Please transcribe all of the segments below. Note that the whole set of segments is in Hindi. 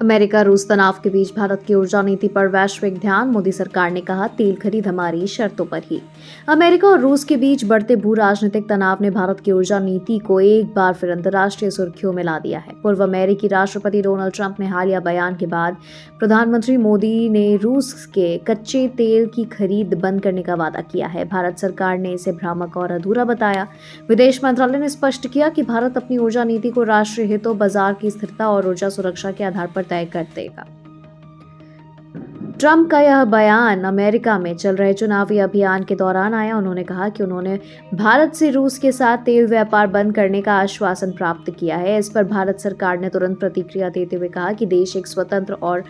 अमेरिका रूस तनाव के बीच भारत की ऊर्जा नीति पर वैश्विक ध्यान। मोदी सरकार ने कहा, तेल खरीद हमारी शर्तों पर ही। अमेरिका और रूस के बीच बढ़ते भू राजनीतिक तनाव ने भारत की ऊर्जा नीति को एक बार फिर अंतर्राष्ट्रीय सुर्खियों में ला दिया है। पूर्व अमेरिकी राष्ट्रपति डोनाल्ड ट्रंप ने हालिया बयान के बाद प्रधानमंत्री मोदी ने रूस के कच्चे तेल की खरीद बंद करने का वादा किया है। भारत सरकार ने इसे भ्रामक और अधूरा बताया। विदेश मंत्रालय ने स्पष्ट किया कि भारत अपनी ऊर्जा नीति को राष्ट्रीय हितों, बाजार की स्थिरता और ऊर्जा सुरक्षा के आधार पर तय कर देगा। ट्रंप का यह बयान अमेरिका में चल रहे चुनावी अभियान के दौरान आया। उन्होंने कहा कि उन्होंने भारत से रूस के साथ तेल व्यापार बंद करने का आश्वासन प्राप्त किया है। इस पर भारत सरकार ने तुरंत प्रतिक्रिया देते हुए कहा कि देश एक स्वतंत्र और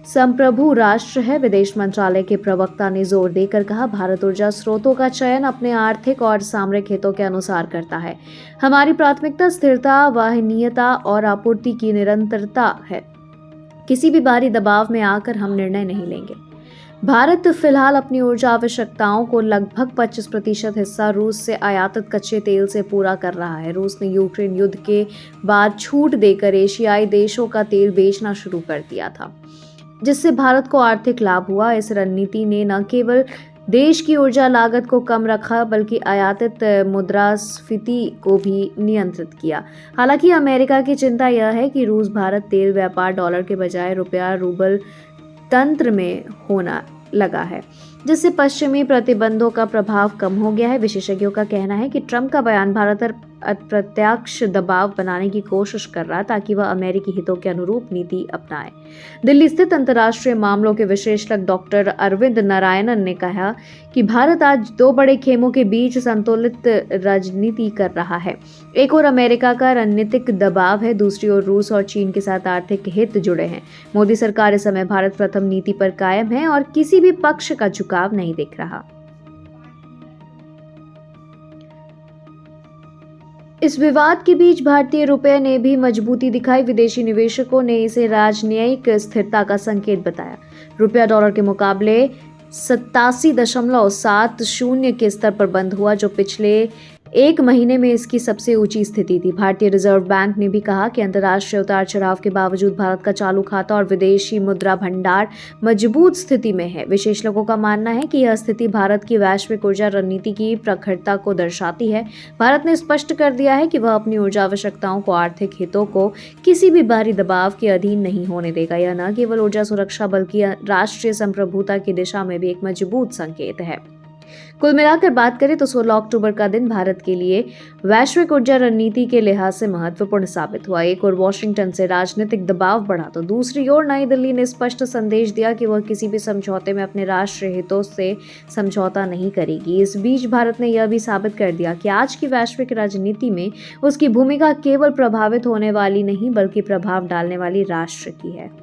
संप्रभु राष्ट्र है। विदेश मंत्रालय के प्रवक्ता ने जोर देकर कहा, भारत ऊर्जा स्रोतों का चयन अपने आर्थिक और सामरिक हितों के अनुसार करता है। हमारी प्राथमिकता स्थिरता, वहनीयता और आपूर्ति की निरंतरता है। किसी भी बाहरी दबाव में आकर हम निर्णय नहीं लेंगे। भारत फिलहाल अपनी ऊर्जा आवश्यकताओं को लगभग 25% हिस्सा रूस से आयातित कच्चे तेल से पूरा कर रहा है। रूस ने यूक्रेन युद्ध के बाद छूट देकर एशियाई देशों का तेल बेचना शुरू कर दिया था, जिससे भारत को आर्थिक लाभ हुआ। इस रणनीति ने न केवल देश की ऊर्जा लागत को कम रखा, बल्कि आयातित मुद्रास्फीति को भी नियंत्रित किया। हालांकि अमेरिका की चिंता यह है कि रूस भारत तेल व्यापार डॉलर के बजाय रुपया रूबल तंत्र में होना लगा है, जिससे पश्चिमी प्रतिबंधों का प्रभाव कम हो गया है। विशेषज्ञों का कहना है कि ट्रंप का बयान भारत पर अप्रत्यक्ष दबाव बनाने की कोशिश कर रहा है, ताकि वह अमेरिकी हितों के अनुरूप नीति अपनाए। दिल्ली स्थित अंतर्राष्ट्रीय मामलों के विशेषज्ञ डॉक्टर अरविंद नारायणन ने कहा कि भारत आज दो बड़े खेमों के बीच संतुलित राजनीति कर रहा है। एक ओर अमेरिका का रणनीतिक दबाव है, दूसरी ओर रूस और चीन के साथ आर्थिक हित जुड़े हैं। मोदी सरकार इस समय भारत प्रथम नीति पर कायम है और किसी भी पक्ष का झुकाव नहीं दिख रहा। इस विवाद के बीच भारतीय रुपये ने भी मजबूती दिखाई। विदेशी निवेशकों ने इसे राजनयिक स्थिरता का संकेत बताया। रुपया डॉलर के मुकाबले 87.70 के स्तर पर बंद हुआ, जो पिछले एक महीने में इसकी सबसे ऊंची स्थिति थी। भारतीय रिजर्व बैंक ने भी कहा कि अंतर्राष्ट्रीय उतार चढ़ाव के बावजूद भारत का चालू खाता और विदेशी मुद्रा भंडार मजबूत स्थिति में है। विशेषज्ञों का मानना है कि यह स्थिति भारत की वैश्विक ऊर्जा रणनीति की प्रखरता को दर्शाती है। भारत ने स्पष्ट कर दिया है कि वह अपनी ऊर्जा आवश्यकताओं को आर्थिक हितों को किसी भी बाहरी दबाव के अधीन नहीं होने देगा। यह न केवल ऊर्जा सुरक्षा बल्कि राष्ट्रीय संप्रभुता की दिशा में भी एक मजबूत संकेत है। कुल मिलाकर बात करें तो 16 अक्टूबर का दिन भारत के लिए वैश्विक ऊर्जा रणनीति के लिहाज से महत्वपूर्ण साबित हुआ। एक ओर वॉशिंगटन से राजनीतिक दबाव बढ़ा तो दूसरी ओर नई दिल्ली ने स्पष्ट संदेश दिया कि वह किसी भी समझौते में अपने राष्ट्रीय हितों से समझौता नहीं करेगी। इस बीच भारत ने यह भी साबित कर दिया कि आज की वैश्विक राजनीति में उसकी भूमिका केवल प्रभावित होने वाली नहीं, बल्कि प्रभाव डालने वाली राष्ट्र की है।